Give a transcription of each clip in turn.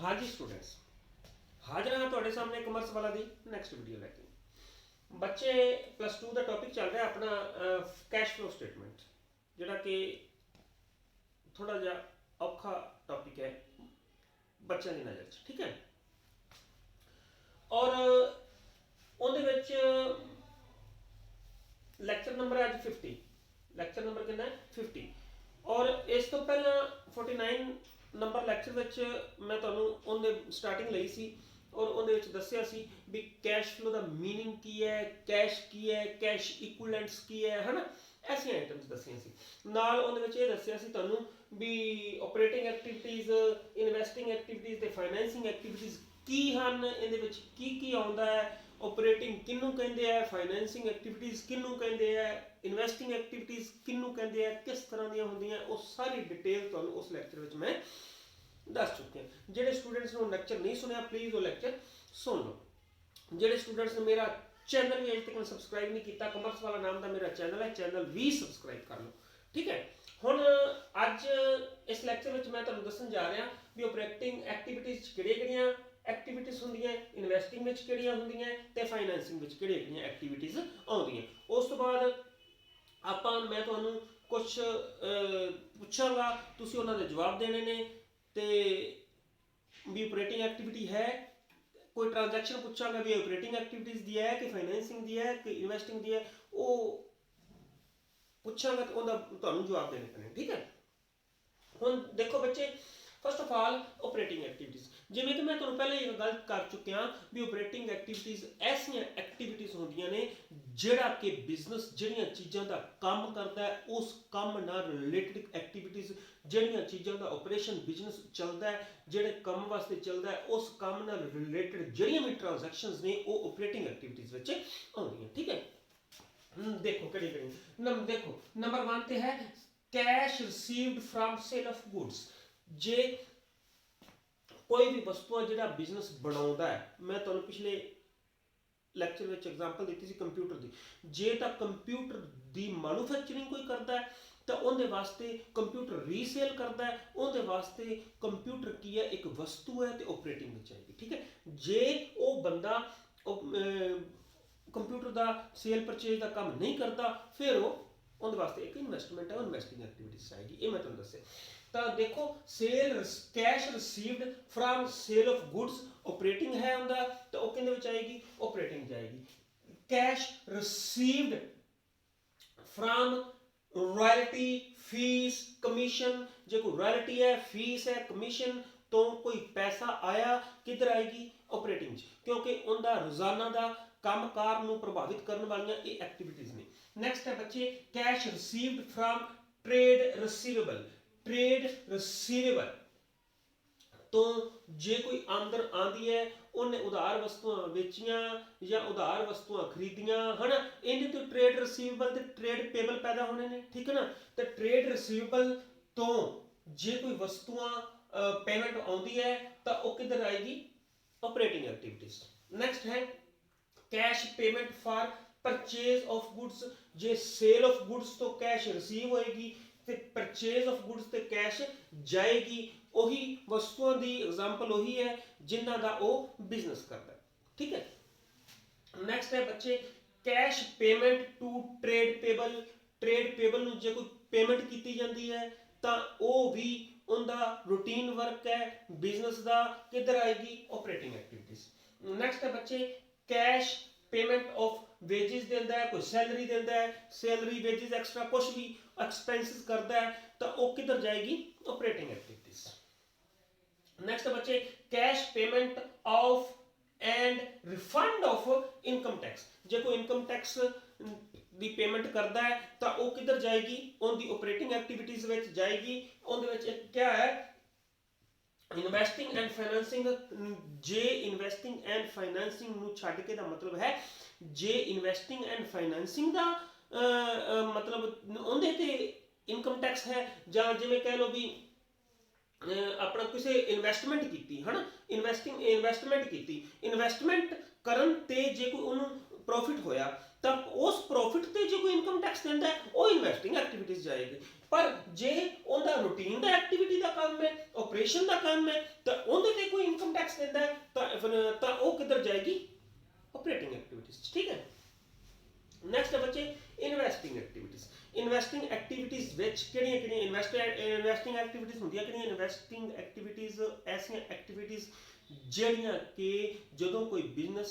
हाँ जी स्टूडेंट्स, हाजिर हाँ तुहाडे सामने कमर्स वाला दी नैक्सट वीडियो लैके। बच्चे प्लस 2 का टॉपिक चल रहा अपना कैश फ्लो स्टेटमेंट, जोड़ा कि थोड़ा जा औखा टॉपिक है बच्चों की नज़र च, ठीक है। और उहदे विच लैक्चर नंबर है अज 50, लैक्चर नंबर कितना है 50। और इस तो पहला 49 नंबर लैक्चर विच मैं तुहानूं उहदे स्टार्टिंग लई सी और उहदे विच दस्सिया सी भी कैश फ्लो का मीनिंग की है, कैश इक्विवेलेंट्स की है ना, ऐसियां आइटम्स दस्सियां सी। नाल उहदे विच इह दस्सिया सी तुहानूं भी ऑपरेटिंग एक्टिविटीज़, इन्वेस्टिंग एक्टिविटीज़ ते फाइनैंसिंग एक्टिविटीज़ की हन, इहदे विच की आउंदा है, ऑपरेटिंग किनू कहंदे आ, फाइनैंसिंग एक्टिविटीज़ किनू कहंदे आ, इन्वेस्टिंग एक्टिविटीज़ किनू कहंदे आ, किस तरह दी होंदियां, वो सारी डिटेल तुहानूं उस लैक्चर विच मैं दस चुके हैं। जेडे स्टूडेंट्स ने लैक्चर नहीं सुनिया प्लीज़ वो लैक्चर सुन लो। जेडे स्टूडेंट्स ने मेरा चैनल भी अजे तक सब्सक्राइब नहीं किया, कमर्स वाला नाम का मेरा चैनल है, चैनल भी सब्सक्राइब कर लो, ठीक है। हुण अज इस लैक्चर में मैं तुहानूं दस्सण जा रहा भी ऑपरेटिंग एक्टिविटीज़ किहड़ियां एक्टिविटीज़ होंदियां, इन्वेस्टिंग में किहड़ियां होंदियां ते फाइनैंसिंग में किहड़ियां एक्टिविटीज़ आउंदियां। उस तो बाद आपां मैं तुहानूं कुछ पुछांगा, तुसीं उन्हां दे जवाब देने ने ते भी ऑपरेटिंग एक्टिविटी है, कोई ट्रांजैक्शन पूछांगा भी ऑपरेटिंग एक्टिविटीज़ दी है कि फाइनैंसिंग दी है कि इन्वेस्टिंग दी है, वो पूछांगा तो उहदा तुहानूं जवाब देने पैणे, ठीक है। हुण देखो बच्चे, first of all operating activities, जिवें कि मैं तुहानूं पहले एक गल कर चुकिया भी ऑपरेटिंग एक्टिविटीज़ ऐसियां एक्टिविटीज़ होंदियां ने जिहड़ा कि बिजनेस जिहड़ियां चीज़ां दा काम करदा है उस काम नाल रिलेटेड एक्टिविटीज़, जिहड़ियां चीज़ां दा ऑपरेशन बिजनेस चलदा है, जिहड़े काम वास्ते चलदा है उस काम नाल रिलेटेड जिहड़ियां भी ट्रांजैक्शनस ने वो ऑपरेटिंग एक्टिविटीज़ विच आउंदियां, ठीक है। देखो कड़ी देखो नंबर 1 ते है cash received from sale of goods. जे कोई भी वस्तु जिहड़ा बिजनेस बनाउंदा है, मैं तुहानूं पिछले लैक्चर में एग्जाम्पल दी सी कंप्यूटर की, जे तो कंप्यूटर की मैन्युफैक्चरिंग कोई करता है तो उनके वास्ते कंप्यूटर रीसेल करता है, उनके वास्ते कंप्यूटर की है एक वस्तु है तो ऑपरेटिंग में आएगी, ठीक है। जे वो बंदा कंप्यूटर का सेल परचेज का काम नहीं करता फिर वो उनके वास्ते एक इन्वेस्टमेंट है, इन्वेस्टिंग एक्टिविटीज आएगी, ये मैं तुहानूं दस्सिया। तो देखो sale cash received from sale of goods operating है उनका तो वो किहदे विच आएगी, ऑपरेटिंग जाएगी। Cash received from royalty, fees, commission, जो कोई रॉयल्टी है, फीस है, कमीशन तो कोई पैसा आया किधर आएगी, ऑपरेटिंग, क्योंकि उनका रोजाना का कामकार नूं प्रभावित करने वाली ये एक्टिविटीज ने। नैक्सट है बच्चे cash received from trade receivable. Trade receivable तो जे कोई आमदन आंदी है उन्हें उधार वस्तुआं बेचियां या उधार वस्तुआं खरीदियां है ना, इन्हें तो ट्रेड रिसीवेबल ते ट्रेड पेबल पैदा होने ने, ठीक है ना। तो ट्रेड रिसीवेबल तो जे कोई वस्तुआं पेमेंट आउंदी है तो वो किधर आएगी, ऑपरेटिंग एक्टिविटीज। नेक्स्ट है cash payment for purchase of goods. जे सेल ऑफ गुड्स तो कैश रिसीव होएगी ते परचेज ऑफ गुड्स ते कैश जाएगी, वही वस्तुओं की एग्जाम्पल वही है जिन्हां दा वो बिजनेस करता है, ठीक है। नेक्स्ट है बच्चे cash payment to trade payable. Trade payable नूं जे कोई पेमेंट की जाती है तो वो भी उनका रूटीन वर्क है बिजनेस का, किधर आएगी, ऑपरेटिंग एक्टिविटीज। नेक्स्ट है बच्चे कैश पेमेंट ऑफ वेजिज देता है, कोई सैलरी देता है, सैलरी वेजिज एक्स्ट्रा कुछ भी एक्सपेंसिस करता है तो वो किधर जाएगी, ऑपरेटिंग एक्टिविटीज। नेक्स्ट बच्चे cash payment of and refund of income tax. जो कोई इनकम टैक्स की पेमेंट करता है तो वो किधर जाएगी, उनकी ऑपरेटिंग एक्टिविटीज में जाएगी। उनके क्या है investing and financing. J investing and financing नूं छड्ड के दा मतलब है जे इन्वेस्टिंग एंड फाइनेंसिंग दा मतलब उहदे ते इनकम टैक्स है, जां जिवें कह लो भी अपना किसी इन्वेस्टमेंट की है ना, इन्वेस्टमेंट की, इन्वेस्टमेंट करन ते जे कोई उन्होंने प्रॉफिट होया तब उस प्रॉफिट ते जो कोई इनकम टैक्स देता है वो इन्वेस्टिंग एक्टिविटीज जाएगी। पर जे उनका रूटीन का एक्टिविटी का काम है, ऑपरेशन का काम है तो उनके ते कोई इनकम टैक्स देता है तो वो किधर जाएगी, ऑपरेटिंग एक्टिविटीज। ठीक है, नेक्स्ट है बच्चे इन्वेस्टिंग एक्टिविटीज। इन्वेस्टिंग एक्टिविटीज विच किहड़ियां इन्वेस्टिंग एक्टिविटीज होंदियां किहड़ियां, इन्वेस्टिंग एक्टिविटीज ऐसियां एक्टिविटीज ਜਿਹੜੀਆਂ कि ਜਦੋਂ कोई बिजनेस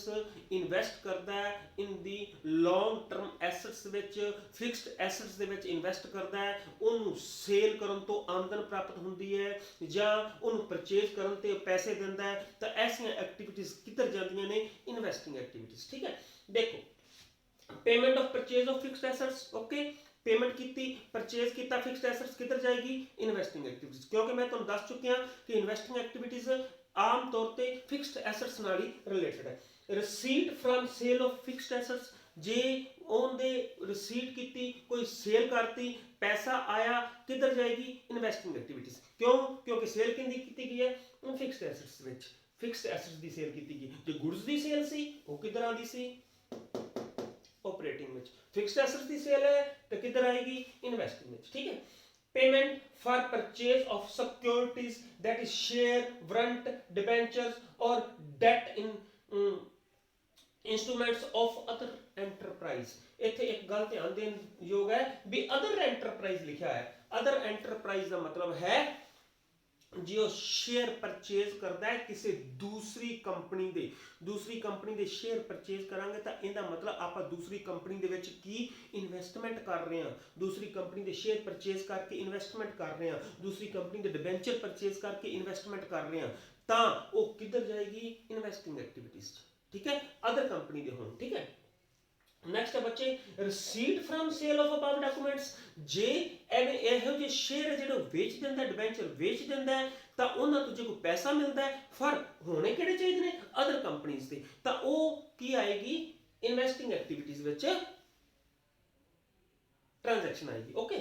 इन्वेस्ट करता है in the long term assets विच, फिक्स्ड एसेट्स दे विच इन्वेस्ट करता है, ਉਹਨੂੰ सेल करन तो आमदन प्राप्त होंदी है ਜਾਂ ਉਹਨੂੰ परचेज करन ते पैसे दिंदा है, ਤਾਂ ऐसियां एक्टिविटीज किधर जांदियां ने, इन्वेस्टिंग एक्टिविटीज। ठीक है, देखो payment of purchase of fixed assets, okay payment की परचेज किया फिक्स्ड एसेट्स किधर जाएगी, इन्वेस्टिंग एक्टिविटीज, क्योंकि मैं तुहानू दस चुकिया कि इन्वेस्टिंग एक्टिविटीज आम तौर पर फिक्स्ड एसेट्स नाल ही रिलेटेड है। Receipt from sale of fixed assets, जे उनके रिसीट की कोई सेल करती पैसा आया किधर जाएगी, इन्वेस्टिंग एक्टिविटीज। क्यों, क्योंकि सेल की गई है फिक्स्ड एसेट्स विच, फिक्स्ड एसेट्स की सेल की गई, जो गुड्स की सेल सी वो किधर आती सी, ऑपरेटिंग में। फिक्स्ड एसेट्स की सेल है तो किधर आएगी, इन्वेस्टिंग में। ठीक है, payment for purchase of securities that is share, warrant, debentures और debt in instruments of other enterprise. इत्थे एक गल ध्यान देने योग है भी अदर एंटरप्राइज लिखा है, अदर एंटरप्राइज का मतलब है जो शेयर परचेज करता है किसी दूसरी कंपनी दे शेयर परचेज करांगे तो इहदा मतलब आप दूसरी कंपनी दे विच की इन्वेस्टमेंट कर रहे हैं, दूसरी कंपनी दे शेयर परचेज करके इन्वेस्टमेंट कर रहे हैं, दूसरी कंपनी दे डिबेंचर परचेज करके इन्वेस्टमेंट कर रहे हैं, तो वो किधर जाएगी, इन्वेस्टिंग एक्टिविटीज। ठीक है, अदर कंपनी दे होण। ठीक है, नेक्स्ट है बच्चे receipt from sale of above documents, जे ਇਹੋ ਜਿਹੇ ਸ਼ੇਅਰ ਜਿਹੜੇ ਵੇਚ ਦਿੰਦਾ, ਡਿਬੈਂਚਰ ਵੇਚ ਦਿੰਦਾ ਹੈ ਤਾਂ ਉਹਨਾਂ ਤੋਂ ਜੇ ਕੋਈ ਪੈਸਾ ਮਿਲਦਾ ਹੈ, ਫਰ ਹੋਣੇ ਕਿਹੜੇ ਚਾਹੀਦੇ ਨੇ, ਅਦਰ ਕੰਪਨੀਆਂ ਦੇ, ਤਾਂ ਉਹ ਕੀ ਆਏਗੀ, ਇਨਵੈਸਟਿੰਗ ਐਕਟੀਵਿਟੀਜ਼ ਵਿੱਚ ट्रांजैक्शन आएगी। ओके,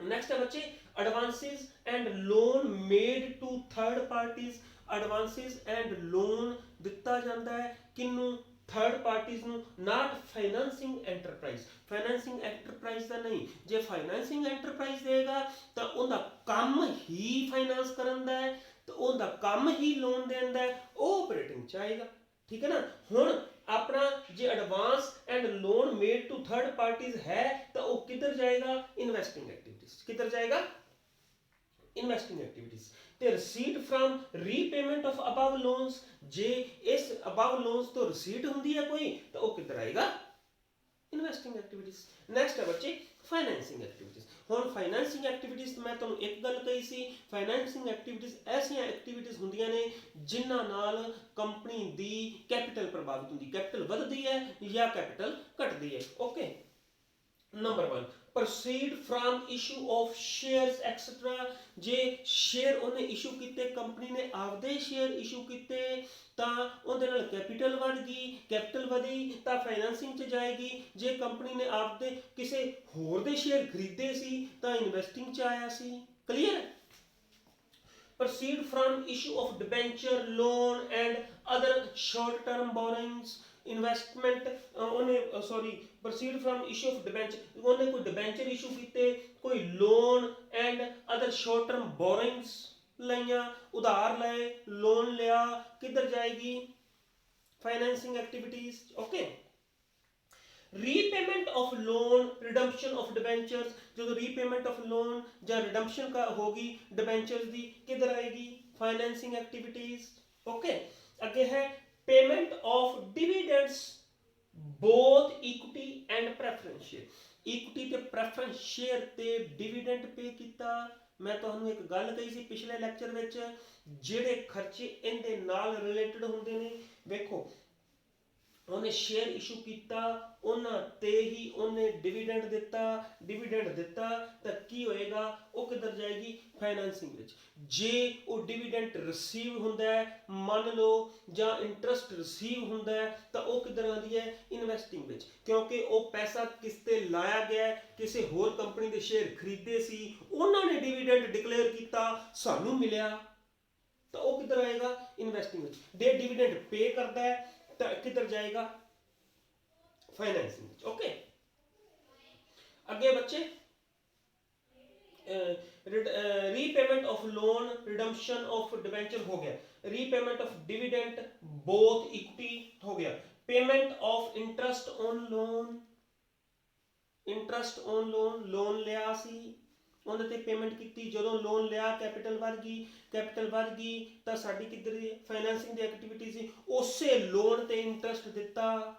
नेक्स्ट है बच्चे advances and loan made to third parties. Advances and loan दिता जाता है किन्नू, थर्ड पार्टीज नू, not financing enterprise. Financing enterprise का नहीं, जे फाइनेंसिंग एंटरप्राइज देगा तो उनका काम ही फाइनेंस करन दा है, तो उनका काम ही लोन देन दा है, वो ऑपरेटिंग चाहेगा। ठीक है ना, हुण अपना जे advance and loan made to third parties है तो वो किधर जाएगा, इन्वेस्टिंग एक्टिविटीज। किधर जाएगा, इन्वेस्टिंग एक्टिविटीज। ते receipt from repayment of above loans, जे इस अबव लोन्स तो रिसीट होंदी है कोई तो वो किधर आएगा, इन्वेस्टिंग एक्टिविटीज। नेक्स्ट है बच्चे फाइनेंसिंग एक्टिविटीज। हुण फाइनेंसिंग एक्टिविटीज मैं तुहानू एक गल कही सी, फाइनेंसिंग एक्टिविटीज ऐसियां एक्टिविटीज हुंदियां ने जिन्हां नाल कंपनी दी कैपिटल प्रभावित हुंदी, कैपिटल वधदी है या कैपिटल घटदी है। Okay, number 1 proceed from issue of shares etc, J share उन्हें इशू किते, कंपनी ने आपदे शेयर इशू किते ਤਾਂ ਉਹਦੇ ਨਾਲ ਕੈਪੀਟਲ ਵਧ ਗਈ, ਕੈਪੀਟਲ ਵਧੀ ਤਾਂ ਫਾਈਨੈਂਸਿੰਗ 'ਚ ਜਾਏਗੀ। ਜੇ ਕੰਪਨੀ ਨੇ ਆਪਦੇ ਕਿਸੇ ਹੋਰ ਦੇ ਸ਼ੇਅਰ ਖਰੀਦੇ ਸੀ ਤਾਂ ਇਨਵੈਸਟਿੰਗ 'ਚ ਆਇਆ ਸੀ। Clear, proceed from issue of debenture, loan and other short term borrowings, investment उन्हें sorry proceed from issue of debenture, उन्हें कोई डिबेंचर इशू किते, कोई loan and other short term borrowings लिया, उधार लए, लोन लिया, किधर जाएगी, financing activities. Okay, repayment of loan, redemption of debentures, जो रीपेमेंट ऑफ लोन या रिडम्पशन का होगी डिबेंचर्स दी, किधर आएगी, फाइनेंसिंग एक्टिविटीज। ओके, आगे है payment of dividends both equity and preference share. Equity ते प्रेफरेंस शेयर ते डिविडेंड पे किया। मैं तुहानू एक गल कही सी पिछले लैक्चर विच, जिहड़े खर्चे इहदे नाल रिलेटेड हुंदे ने, वेखो उन्हें शेयर इशू किया, उन्हां ते ही उन्हें डिविडेंड दिता तो की होएगा, वो किधर जाएगी, फाइनेंसिंग विच। जे वो डिविडेंड रिसीव हुंदा है, मान लो जां इंटरस्ट रिसीव हुंदा है तो वो किधर आती है, इन्वेस्टिंग विच, क्योंकि वो पैसा किस ते लाया गया है, किसी होर कंपनी के शेयर खरीदे सी, उन्होंने डिविडेंड डिक्लेयर किया, सानू मिलिया, तो वो किधर आएगा, इन्वेस्टिंग विच। जे डिविडेंड पे करता है तो किधर जाएगा, फाइनेंसिंग। ओके, अगे बच्चे repayment of loan, redemption of debenture हो गया, repayment of dividend both equity हो गया, payment of interest on loan, interest on loan ਲਿਆ ਸੀ ਉਹਦੇ ਤੇ ਪੇਮੈਂਟ ਕੀਤੀ, ਜਦੋਂ ਲੋਨ ਲਿਆ ਕੈਪੀਟਲ ਵੱਧ ਗਈ ਤਾਂ ਸਾਡੀ ਕਿੱਧਰ ਫਾਈਨੈਂਸਿੰਗ ਦੀ ਐਕਟੀਵਿਟੀ ਸੀ, ਉਸੇ ਲੋਨ ਤੇ ਇੰਟਰਸਟ ਦਿੱਤਾ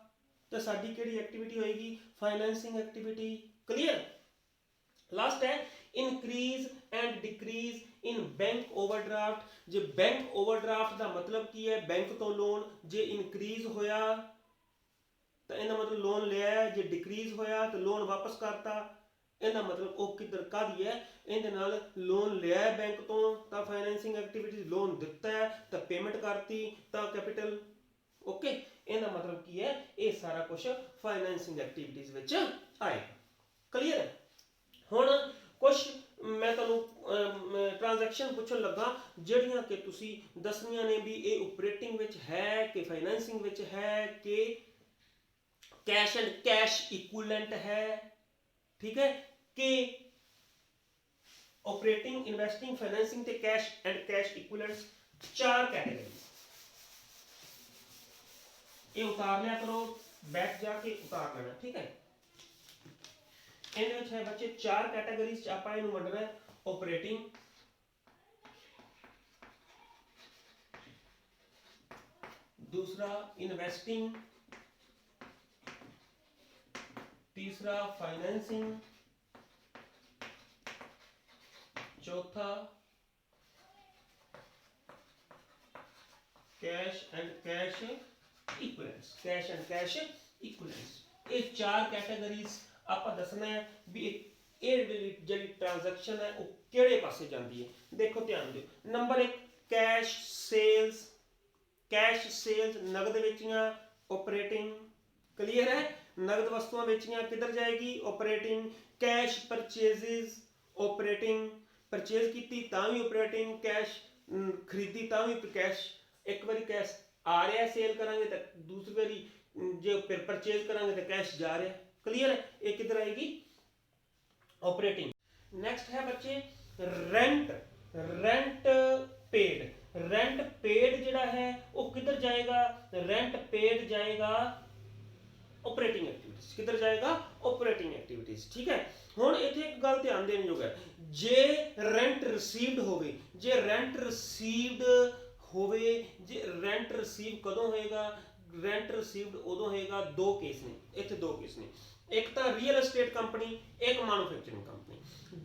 ਤਾਂ ਸਾਡੀ ਕਿਹੜੀ ਐਕਟੀਵਿਟੀ ਹੋਏਗੀ, ਫਾਈਨੈਂਸਿੰਗ ਐਕਟੀਵਿਟੀ। ਕਲੀਅਰ। ਲਾਸਟ ਹੈ increase and decrease in bank overdraft. ਜੇ ਬੈਂਕ ਓਵਰਡਰਾਫਟ ਦਾ ਮਤਲਬ ਕੀ ਹੈ, ਬੈਂਕ ਤੋਂ ਲੋਨ ਜੇ ਇਨਕਰੀਜ਼ ਹੋਇਆ ਤਾਂ ਇਹਦਾ ਮਤਲਬ ਲੋਨ ਲਿਆ, ਜੇ ਡਿਕਰੀਜ਼ ਹੋਇਆ ਤਾਂ ਲੋਨ ਵਾਪਸ ਕਰਤਾ, ਇਹਦਾ ਮਤਲਬ ਉਹ ਕਿੱਧਰ ਕਾਹਦੀ ਹੈ, ਇਹਦੇ ਨਾਲ ਲੋਨ ਲਿਆ ਬੈਂਕ ਤੋਂ ਤਾਂ ਫਾਈਨੈਂਸਿੰਗ ਐਕਟੀਵਿਟੀਜ਼, ਲੋਨ ਦਿੱਤਾ ਹੈ ਤਾਂ ਪੇਮੈਂਟ ਕਰਤੀ ਤਾਂ ਕੈਪੀਟਲ। ਓਕੇ, ਇਹਦਾ ਮਤਲਬ ਕੀ ਹੈ, ਇਹ ਸਾਰਾ ਕੁਝ ਫਾਈਨੈਂਸਿੰਗ ਐਕਟੀਵਿਟੀਜ਼ ਵਿੱਚ ਆਏਗਾ। ਕਲੀਅਰ ਹੈ। ਹੁਣ ਕੁਝ ਮੈਂ ਤੁਹਾਨੂੰ ਟ੍ਰਾਂਜੈਕਸ਼ਨ ਪੁੱਛਣ ਲੱਗਾ ਜਿਹੜੀਆਂ ਕਿ ਤੁਸੀਂ ਦੱਸਣੀਆਂ ਨੇ ਵੀ ਇਹ ਆਪਰੇਟਿੰਗ ਵਿੱਚ ਹੈ ਕਿ ਫਾਈਨੈਂਸਿੰਗ ਵਿੱਚ ਹੈ ਕਿ कैश एंड कैश इक्विवेलेंट है, ठीक है, कि ऑपरेटिंग, इन्वेस्टिंग, फाइनेंसिंग ते कैश एंड कैश इक्विवेलेंट्स, चार कैटेगरी। ये उतार लिया करो, बैठ जाके उतार लेना, ठीक है। इनके विच है बच्चे चार कैटेगरीज च आपां इहनूं वंडना है, ऑपरेटिंग, दूसरा इन्वेस्टिंग, तीसरा फाइनेंसिंग, चौथा cash and cash equivalents, cash and cash equivalents. ये चार कैटेगरीज आपां दसना है भी ਜਿਹੜੀ ट्रांजैक्शन है वो किहड़े पासे जाती है। देखो ध्यान दिओ, number 1 cash sales, cash sales नगद बेचियां, ऑपरेटिंग। क्लियर है। नगद वस्तुआं बेचियां किधर जाएगी, operating. Cash purchases, operating. Purchase की तां भी ऑपरेटिंग, कैश खरीदी तां भी कैश। एक बारी कैश आ रहा है सेल करांगे तो दूसरी बारी जो फिर परचेज करांगे तो कैश जा रहा है। क्लियर है। ये किधर आएगी, ऑपरेटिंग। नेक्स्ट है बच्चे rent, rent paid. Rent paid जिहड़ा है वो किधर जाएगा, रेंट पेड जाएगा ऑपरेटिंग एक्टिविटीज। किधर जाएगा, ऑपरेटिंग एक्टिविटीज। ठीक है। हुण इत्थे एक गल ध्यान देने योग है, जे रेंट रिसीव्ड होवे, जे रेंट रिसीव्ड होवे, जे रेंट रिसीव कदों होएगा, रेंट रिसीव्ड उदों होएगा। दो केस ने इत्थे, दो केस ने, एक तो रियल एस्टेट कंपनी, एक मैन्युफैक्चरिंग कंपनी।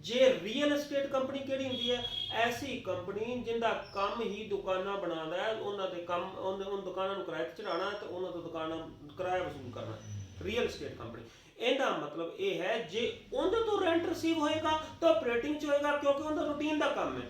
जे रियल एस्टेट कंपनी किहड़ी हुंदी है, ऐसी कंपनी जिंदा काम ही दुकानां बनाना है, उन्हां दे काम उन दुकानां नूं किराए ते चढ़ाना ते उन्हां तों दुकानां किराया वसूल करना। रियल एस्टेट कंपनी, ਇਹਦਾ मतलब ये है जे उन्हां तो रेंट रिसीव होएगा तो ऑपरेटिंग च होएगा, क्योंकि उनका रूटीन का काम है।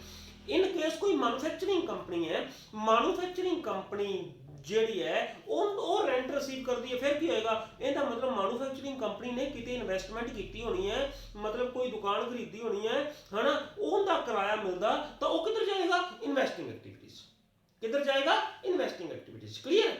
इन केस कोई मैन्युफैक्चरिंग कंपनी है, मैन्युफैक्चरिंग कंपनी ਜਿਹੜੀ ਹੈ ਉਹ ਰੈਂਟ ਰਿਸੀਵ ਕਰਦੀ ਹੈ, ਫਿਰ ਕੀ ਹੋਏਗਾ, ਇਹਦਾ मतलब ਮੈਨੂਫੈਕਚਰਿੰਗ ਕੰਪਨੀ ਨੇ ਕਿਤੇ ਇਨਵੈਸਟਮੈਂਟ ਕੀਤੀ ਹੋਣੀ ਹੈ, मतलब ਕੋਈ ਦੁਕਾਨ ਖਰੀਦੀ ਹੋਣੀ ਹੈ, ਹਨਾ, ਉਹਦਾ ਕਿਰਾਇਆ ਮਿਲਦਾ ਤਾਂ ਉਹ ਕਿੱਧਰ ਜਾਏਗਾ, ਇਨਵੈਸਟਿੰਗ ਐਕਟੀਵਿਟੀਜ਼। ਕਿੱਧਰ ਜਾਏਗਾ, ਇਨਵੈਸਟਿੰਗ ਐਕਟੀਵਿਟੀਜ਼। ਕਲੀਅਰ,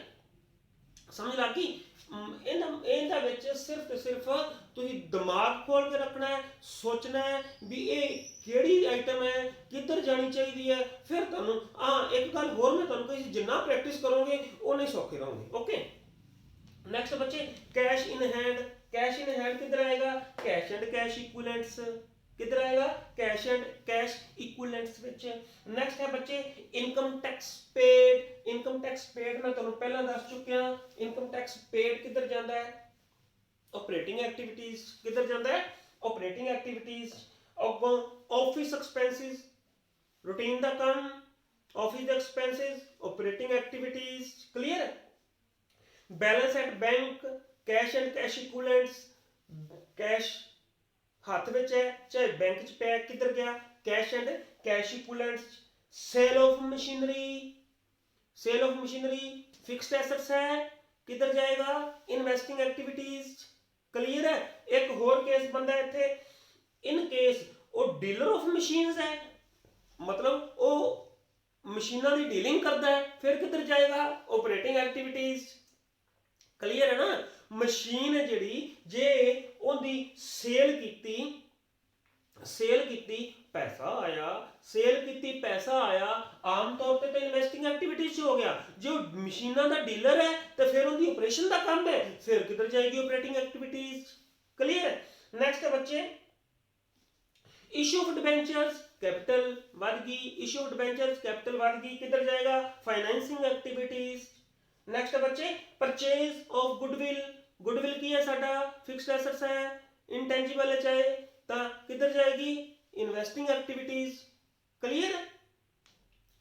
ਸਮਝ ਲੱਗ ਗਈ। ਇਹਦਾ ਵਿੱਚ ਸਿਰਫ ਤੇ ਸਿਰਫ ਤੁਸੀਂ ਦਿਮਾਗ ਖੋਲ ਕੇ ਰੱਖਣਾ ਹੈ, ਸੋਚਣਾ ਹੈ ਵੀ ਇਹ ਕਿਹੜੀ ਆਈਟਮ ਹੈ, ਕਿੱਧਰ ਜਾਣੀ ਚਾਹੀਦੀ ਹੈ। ਫਿਰ ਤੁਹਾਨੂੰ ਇੱਕ ਗੱਲ ਹੋਰ ਮੈਂ ਤੁਹਾਨੂੰ ਕਹੀ, ਜਿੰਨਾ ਪ੍ਰੈਕਟਿਸ ਕਰੋਗੇ ਉਨੇ ਸੌਖੇ ਰਹੋਗੇ। ਓਕੇ। ਨੈਕਸਟ ਬੱਚੇ cash in hand. Cash in hand किधर आएगा, कैश एंड कैश इक्विवेलेंट्स। किधर आएगा, cash and cash equivalents which. Next है बच्चे income tax paid. Income tax paid मैं तुहानू पहला दस चुकिया। इनकम टैक्स पेड किधर जाता है, ऑपरेटिंग एक्टिविटीज। किधर जाता है, ऑपरेटिंग एक्टिविटीज। अगों ऑफिस एक्सपेंसिस, रूटीन दा काम, office expenses, operating activities. Clear है। Balance at bank, cash and cash equivalents. Cash हाथ विच है चाहे बैंक च पिया, किधर गया, cash and cash equivalents. Sale of machinery, sale of machinery fixed assets है, किधर जाएगा, इन्वेस्टिंग एक्टिविटीज। क्लियर है। एक होर केस बनता है इत्थे, इन केस वो डीलर ऑफ मशीन्स है, मतलब वो मशीनों की डीलिंग करता है, फिर किधर जाएगा, ऑपरेटिंग एक्टिविटीज। क्लियर है ना। मशीन जिहड़ी जे उहदी सेल कीती ਪੈਸਾ ਆਇਆ, ਸੇਲ ਕੀਤੀ ਪੈਸਾ ਆਇਆ, ਆਮ ਤੌਰ ਤੇ ਤਾਂ ਇਨਵੈਸਟਿੰਗ ਐਕਟੀਵਿਟੀਜ਼ 'ਚ ਹੋ ਗਿਆ। ਜੋ ਮਸ਼ੀਨਾਂ ਦਾ ਡੀਲਰ ਹੈ ਤੇ ਫਿਰ ਉਹਦੀ ਆਪਰੇਸ਼ਨ ਦਾ ਕੰਮ ਹੈ, ਫਿਰ ਕਿੱਧਰ ਜਾਏਗੀ ਆਪਰੇਟਿੰਗ ਐਕਟੀਵਿਟੀਜ਼। ਕਲੀਅਰ ਹੈ। ਨੈਕਸਟ ਹੈ ਬੱਚੇ ਇਸ਼ੂ ਆਫ ਡਿਬੈਂਚਰਸ, कैपिटल बढ़ गई, इशू डिबेंचर्स कैपिटल बढ़ गई, किधर जाएगा फाइनेंसिंग एक्टिविटीज। नेक्स्ट है बच्चे परचेज ऑफ गुडविल, गुडविल की है साडा फिक्स्ड एसेट्स है, इनटेंजिबल है चाहे ता किधर जाएगी इन्वेस्टिंग एक्टिविटीज। क्लियर है।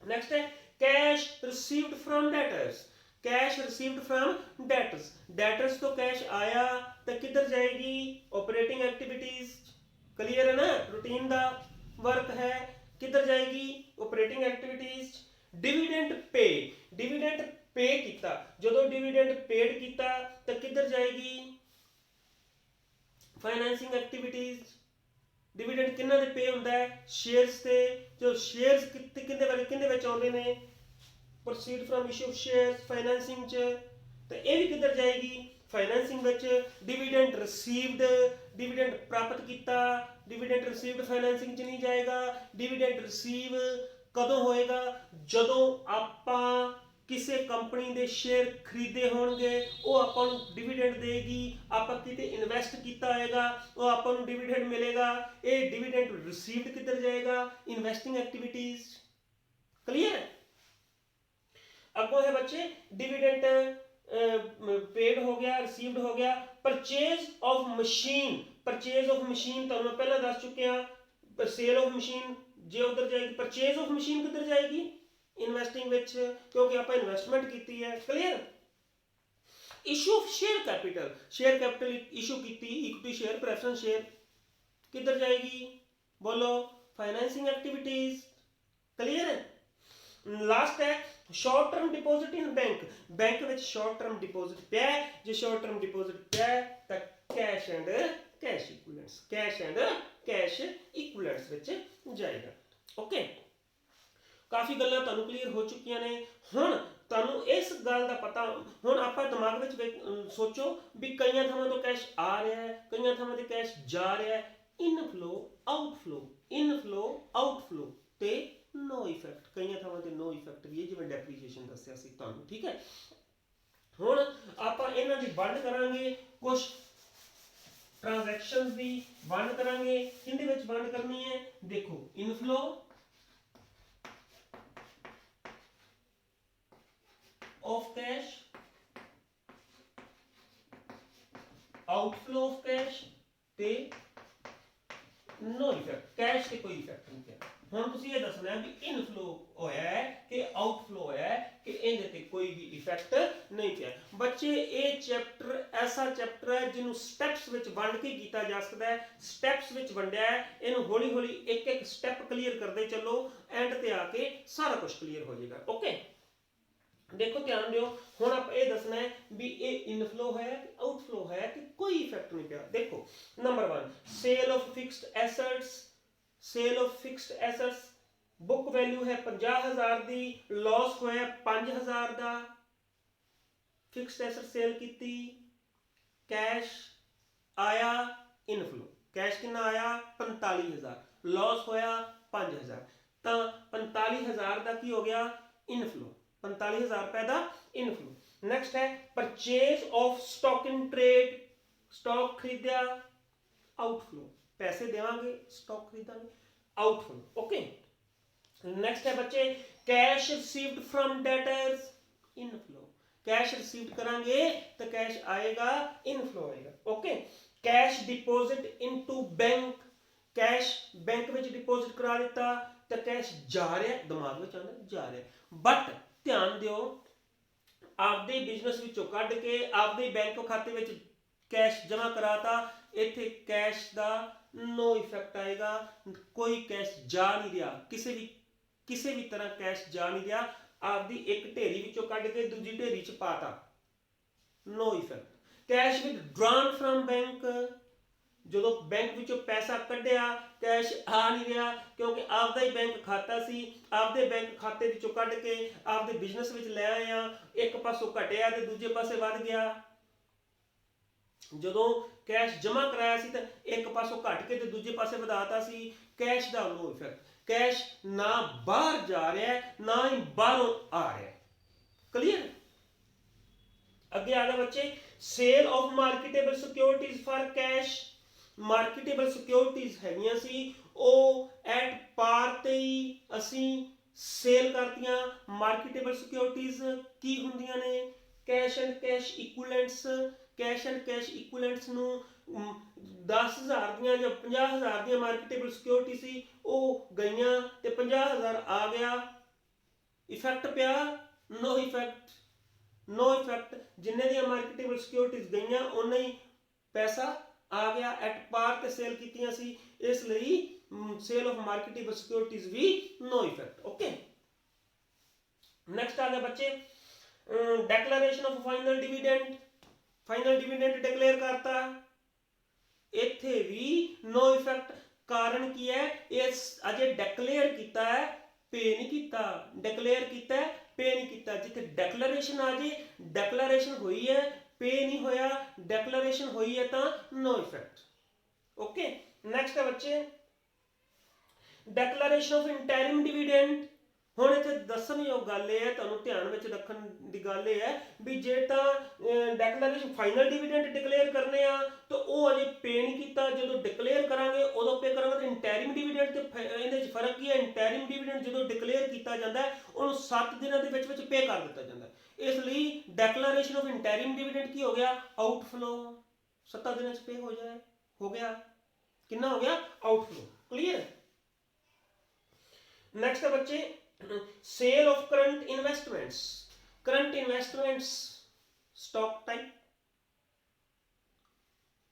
नेक्स्ट है cash received from debtors, cash received from debtors, debtors तो कैश आया तो किधर जाएगी ऑपरेटिंग एक्टिविटीज। क्लियर है ना, रूटीन दा वर्क है, किधर जाएगी operating activities. Dividend pay, dividend pay किया, जो डिविडेंड पेड किया तो किधर जाएगी फाइनेंसिंग एक्टिविटीज। डिविडेंड किन्ना दे पे हुंदा है शेयर्स से, जो शेयर्स किंदे विच आउंदे ने proceed from issue of shares financing च, तो ये भी किधर जाएगी फाइनेंसिंग विच। डिविडेंड रिसीव्ड, डिविडेंड प्राप्त किया, डिविडेंड रिसीव्ड फाइनेंसिंग च नहीं जाएगा। डिविडेंड रिसीव कदों होएगा जदों आपां किसी कंपनी के शेयर खरीदे होणगे, वो आपां नूं डिविडेंड देगी। आपां किते इन्वेस्ट किया होएगा, वो आपां नूं डिविडेंड मिलेगा। ये डिविडेंड रिसीव्ड किधर जाएगा इन्वेस्टिंग एक्टिविटीज। क्लियर है। अगों है बच्चे डिविडेंड पेड हो गया, रिसीव्ड हो गया। Purchase of machine, purchase of machine तो मैं पहले दस चुके हैं। सेल ऑफ मशीन जे उधर जाएगी, परचेज ऑफ मशीन किधर जाएगी इन्वेस्टिंग विच, क्योंकि आप इन्वेस्टमेंट की है। Clear. Issue of share capital, share capital issue की, इक्विटी शेयर प्रेफरेंस शेयर किधर जाएगी बोलो फाइनेंसिंग एक्टिविटीज। क्लियर है। लास्ट है short term deposit in bank, bank में शॉर्ट टर्म डिपॉजिट पे है, जो शॉर्ट टर्म डिपॉजिट पे है तो cash and cash equivalents, cash and cash equivalents विच जाएगा। ओके, काफ़ी गल्लां तुहानूं क्लीयर हो चुकियां ने। हुण तुहानूं इस गल दा पता, हुण आपां दिमाग विच सोचो भी कई थावां तो कैश आ रहा है, कई थावां ते कैश जा रहा है। इनफ्लो आउटफ्लो, इनफ्लो आउटफ्लो ते नो इफेक्ट, कई थावां ते नो इफेक्ट भी है, जिवें डेप्रीसीएशन दस्सिया सी तुहानूं। ठीक है। हुण आपां इन्हां दी वंड करांगे, कुछ ट्रांजैक्शंस दी वंड करांगे। किहदे विच वंड करनी है देखो, inflow of cash, outflow of cash ते नो इफेक्ट, कैश ते कोई इफेक्ट नहीं है। हुण तुसीं ये दसना है भी इनफ्लो होया है कि आउटफ्लो होया है, कि इहदे ते कोई भी इफेक्ट नहीं पिया। बच्चे ये चैप्टर ऐसा चैप्टर है जिन्हों स्टैप्स विच वंड के कीता जा सकता है। स्टैप्स विच वंडिया है, इन्हूं हौली हौली एक एक स्टैप क्लीयर करते चलो, एंड ते आके सारा कुछ क्लीयर हो जाएगा। ओके, देखो ध्यान दियो। हुण आप ये दसना है भी ये इनफ्लो है कि आउटफ्लो है, कि कोई इफेक्ट नहीं पिया। देखो number 1 sale of fixed assets, sale of fixed assets book value है 50,000 दी, लॉस होया 5,000 दा। फिक्स्ड एसेट सेल की, कैश आया इनफ्लो, कैश कितना आया 45,000, लॉस होया 5,000, तो 45,000 का की हो गया इनफ्लो, 45,000 रुपए का इनफ्लो। नेक्स्ट है purchase of stock in trade, stock खरीदा आउटफ्लो, पैसे देवांगे स्टॉक खरीदांगे आउटफ्लो। ओके, नेक्स्ट है बच्चे cash received from debtors inflow, cash received करांगे तो कैश आएगा इनफ्लो आएगा। Okay, cash deposit into bank, cash bank में डिपॉजिट करा दिता तो कैश जा रहा है, दिमाग में आंदा जा रहा है। बट ध्यान दियो आपदे बिजनेस विचों कढ के आपदे बैंक खाते में कैश जमा कराता, इत्थे कैश का नो इफेक्ट आएगा, कोई कैश जा नहीं रहा, किसी भी तरह कैश जा नहीं रहा। आपदी एक ढेरी विचों कढ के दूजी ढेरी च पाता, no effect. Cash withdrawn from bank, जो बैंक विचों पैसा कढ़िया कैश आ नहीं रहा, क्योंकि आपदा ही बैंक खाता सी, आपदे बैंक खाते विचों कढ़ के आपदे बिजनेस विच लै आए आ, एक पासों घटिया ते दूजे पासे वध गया। जो कैश जमा कराया सी तो एक पासों घट के दूजे पासे वधाता सी, ਕੈਸ਼ ਦਾ ਨੋ ਇਫੈਕਟ, ਕੈਸ਼ ਨਾ ਬਾਹਰ ਜਾ ਰਿਹਾ ਹੈ ਨਾ ਹੀ ਬਾਹਰੋਂ ਆ ਰਿਹਾ ਹੈ। ਕਲੀਅਰ। ਅੱਗੇ ਆ ਗਿਆ ਬੱਚੇ, sale of marketable securities for cash. Marketable securities ਹੈਗੀਆਂ ਸੀ, ਉਹ ਐਟ ਪਾਰ ਤੇ ਹੀ ਅਸੀਂ ਸੇਲ ਕਰਤੀਆਂ। ਮਾਰਕੀਟੇਬਲ ਸਿਕਿਉਰਿਟੀਜ਼ ਕੀ ਹੁੰਦੀਆਂ ਨੇ? Cash and cash equivalents. Cash and cash equivalents ਨੂੰ 10,000 ਦੀਆਂ ਜਾਂ 50,000 ਦੀਆਂ ਮਾਰਕੀਟੇਬਲ ਸਿਕਿਉਰਿਟੀ ਸੀ, ਉਹ ਗਈਆਂ ਤੇ 50,000 ਆ ਗਿਆ। ਇਫੈਕਟ ਪਿਆ? ਨੋ ਇਫੈਕਟ। ਨੋ ਇਫੈਕਟ। ਜਿੰਨੇ ਦੀਆਂ ਮਾਰਕੀਟੇਬਲ ਸਿਕਿਉਰਿਟੀਜ਼ ਗਈਆਂ ਉਨਾ ਹੀ ਪੈਸਾ ਆ ਗਿਆ। ਐਟ ਪਾਰ ਤੇ ਸੇਲ ਕੀਤੀਆਂ ਸੀ, ਇਸ ਲਈ ਸੇਲ ਆਫ ਮਾਰਕੀਟੇਬਲ ਸਿਕਿਉਰਿਟੀਜ਼ ਵੀ ਨੋ ਇਫੈਕਟ। ਓਕੇ। ਨੈਕਸਟ ਆ ਗਿਆ ਬੱਚੇ, declaration of final dividend. Final dividend declare ਕਰਤਾ, ਇੱਥੇ ਵੀ ਨੋ ਇਫੈਕਟ। ਕਾਰਨ ਕੀ ਹੈ? ਇਸ ਅਜੇ ਡਿਕਲੇਅਰ ਕੀਤਾ ਹੈ, ਪੇ ਨਹੀਂ ਕੀਤਾ। ਡਿਕਲੇਅਰ ਕੀਤਾ ਹੈ, ਪੇ ਨਹੀਂ ਕੀਤਾ। ਜਿੱਥੇ ਡੈਕਲੇਰੇਸ਼ਨ ਆ ਜੇ, ਡੈਕਲੇਰੇਸ਼ਨ ਹੋਈ ਹੈ, ਪੇ ਨਹੀਂ ਹੋਇਆ, ਡੈਕਲੇਰੇਸ਼ਨ ਹੋਈ ਹੈ ਤਾਂ ਨੋ ਇਫੈਕਟ। ਓਕੇ। ਨੈਕਸਟ ਹੈ ਬੱਚੇ, ਡੈਕਲੇਰੇਸ਼ਨ ਆਫ ਇੰਟਰਿਮ ਡਿਵੀਡੈਂਡ। ਹੁਣ ਇੱਥੇ ਦੱਸਣਯੋਗ ਗੱਲ ਇਹ ਹੈ, ਤੁਹਾਨੂੰ ਧਿਆਨ ਵਿੱਚ ਰੱਖਣ ਦੀ ਗੱਲ ਇਹ ਹੈ ਵੀ ਜੇ ਤਾਂ ਡੈਕਲੇਰੇਸ਼ਨ ਫਾਈਨਲ ਡਿਵੀਡੈਂਡ ਡਿਕਲੇਅਰ ਕਰਨੇ ਆ ਤਾਂ ਉਹ ਅਜੇ ਪੇ ਨਹੀਂ ਕੀਤਾ, ਜਦੋਂ ਡਿਕਲੇਅਰ ਕਰਾਂਗੇ ਉਦੋਂ ਪੇ ਕਰਾਂਗੇ। ਤਾਂ ਇੰਟਰਿਮ ਡਿਵੀਡੈਂਡ ਤੇ ਇਹਦੇ 'ਚ ਫਰਕ ਕੀ ਹੈ? ਇੰਟਰਿਮ ਡਿਵੀਡੈਂਡ ਜਦੋਂ ਡਿਕਲੇਅਰ ਕੀਤਾ ਜਾਂਦਾ ਹੈ ਉਹਨੂੰ 7 ਦਿਨਾਂ ਦੇ ਵਿੱਚ ਪੇ ਕਰ ਦਿੱਤਾ ਜਾਂਦਾ ਹੈ। ਇਸ ਲਈ ਡੈਕਲੇਰੇਸ਼ਨ ਆਫ ਇੰਟਰਿਮ ਡਿਵੀਡੈਂਡ ਕੀ ਹੋ ਗਿਆ? ਆਊਟਫਲੋ। 7 ਦਿਨਾਂ 'ਚ ਪੇ ਹੋ ਗਿਆ। ਕਿੰਨਾ ਹੋ ਗਿਆ? ਆਊਟਫਲੋ। ਕਲੀਅਰ। ਨੈਕਸਟ ਹੈ ਬੱਚੇ, sale of current investments. Current investments stock type.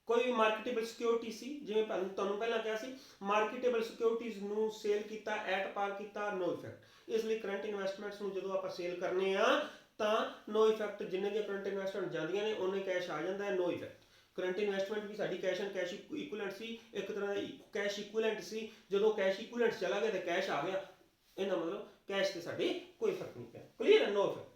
ਕੋਈ ਵੀ ਮਾਰਕੀਟੇਬਲ ਸਿਕਿਉਰਿਟੀ ਸੀ, ਜਿਵੇਂ ਤੁਹਾਨੂੰ ਪਹਿਲਾਂ ਕਿਹਾ ਸੀ, ਮਾਰਕੀਟੇਬਲ ਸਿਕਿਉਰਿਟੀਜ਼ ਨੂੰ ਸੇਲ ਕੀਤਾ, ਐਟ ਪਾਰ ਕੀਤਾ, ਨੋ ਇਫੈਕਟ। ਇਸ ਲਈ ਕਰੰਟ ਇਨਵੈਸਟਮੈਂਟਸ ਨੂੰ ਜਦੋਂ ਆਪਾਂ ਸੇਲ ਕਰਨੇ ਆ ਤਾਂ ਨੋ ਇਫੈਕਟ। ਜਿੰਨੇ ਦੀਆਂ ਕਰੰਟ ਇਨਵੈਸਟਮੈਂਟ ਜਾਂਦੀਆਂ ਨੇ ਉਹਨੇ ਕੈਸ਼ ਆ ਜਾਂਦਾ ਹੈ, ਨੋ ਇਫੈਕਟ। ਕਰੰਟ ਇਨਵੈਸਟਮੈਂਟ ਵੀ ਸਾਡੀ ਕੈਸ਼ ਐਂਡ ਕੈਸ਼ ਇਕੁਇਵਲੈਂਟ ਸੀ, ਇੱਕ ਤਰ੍ਹਾਂ ਦਾ ਕੈਸ਼ ਇਕੁਇਵਲੈਂਟ ਸੀ। ਜਦੋਂ ਕੈਸ਼ ਇਕੁਇਵਲੈਂਟ ਚਲਾ ਗਿਆ ਤੇ ਕੈਸ਼ ਆ ਗਿਆ, ਇਹਦਾ ਮਤਲਬ ਕੈਸ਼ ਤੇ ਸਾਡੇ ਕੋਈ ਫਰਕ ਨਹੀਂ ਪਿਆ। ਕਲੀਅਰ ਹੈ? ਨੋ ਇਫੈਕਟ।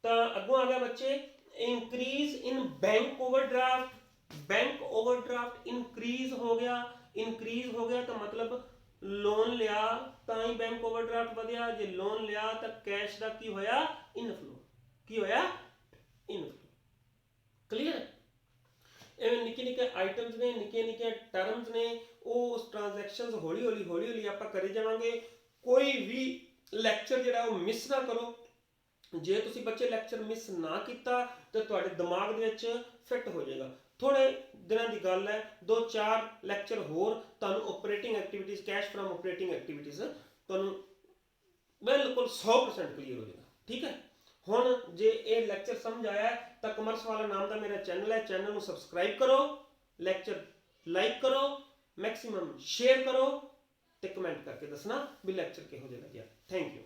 ਤਾਂ ਅੱਗੋਂ ਆ ਗਿਆ ਬੱਚੇ, ਇੰਕਰੀਜ਼ ਇਨ bank overdraft. Bank overdraft increase ਹੋ ਗਿਆ। ਇਨਕਰੀਜ਼ ਹੋ ਗਿਆ ਤਾਂ ਮਤਲਬ ਲੋਨ ਲਿਆ ਤਾਂ ਹੀ ਬੈਂਕ ਓਵਰਡਰਾਫਟ ਵਧਿਆ। ਜੇ ਲੋਨ ਲਿਆ ਤਾਂ ਕੈਸ਼ ਦਾ ਕੀ ਹੋਇਆ? ਇਨਫਲੋ। ਕੀ ਹੋਇਆ? ਇਨਫਲੋ। ਕਲੀਅਰ। ਐਵੇਂ ਨਿੱਕੇ ਨਿੱਕੇ ਆਈਟਮਸ ਨੇ, ਨਿੱਕੀਆਂ ਨਿੱਕੀਆਂ ਟਰਮਸ ਨੇ, ਉਹ ਟ੍ਰਾਂਜੈਕਸ਼ਨਸ ਹੌਲੀ ਹੌਲੀ ਆਪਾਂ ਕਰੀ ਜਾਵਾਂਗੇ। ਕੋਈ ਵੀ ਲੈਕਚਰ ਜਿਹੜਾ ਉਹ ਮਿਸ ਨਾ ਕਰੋ। ਜੇ ਤੁਸੀਂ ਬੱਚੇ ਲੈਕਚਰ ਮਿਸ ਨਾ ਕੀਤਾ ਤਾਂ ਤੁਹਾਡੇ ਦਿਮਾਗ ਦੇ ਵਿੱਚ ਫਿੱਟ ਹੋ ਜਾਏਗਾ। ਥੋੜੇ ਦਿਨਾਂ ਦੀ ਗੱਲ ਹੈ, 2-4 ਲੈਕਚਰ ਹੋਰ ਤੁਹਾਨੂੰ operating activities, cash from operating activities ਤੁਹਾਨੂੰ ਬਿਲਕੁਲ 100% ਕਲੀਅਰ ਹੋ ਜਾਏਗਾ। ਠੀਕ ਹੈ। ਹੁਣ ਜੇ ਇਹ ਲੈਕਚਰ ਸਮਝ ਆਇਆ ਤਾਂ ਕਮਰਸ ਵਾਲਾ ਨਾਮ ਦਾ ਮੇਰਾ ਚੈਨਲ ਹੈ, ਚੈਨਲ ਨੂੰ ਸਬਸਕ੍ਰਾਈਬ ਕਰੋ, ਲੈਕਚਰ ਲਾਈਕ ਕਰੋ, ਮੈਕਸਿਮਮ ਸ਼ੇਅਰ ਕਰੋ ਤੇ ਕਮੈਂਟ ਕਰਕੇ ਦੱਸਣਾ ਵੀ ਲੈਕਚਰ ਕਿਹੋ ਜਿਹਾ ਲੱਗਿਆ। Thank you.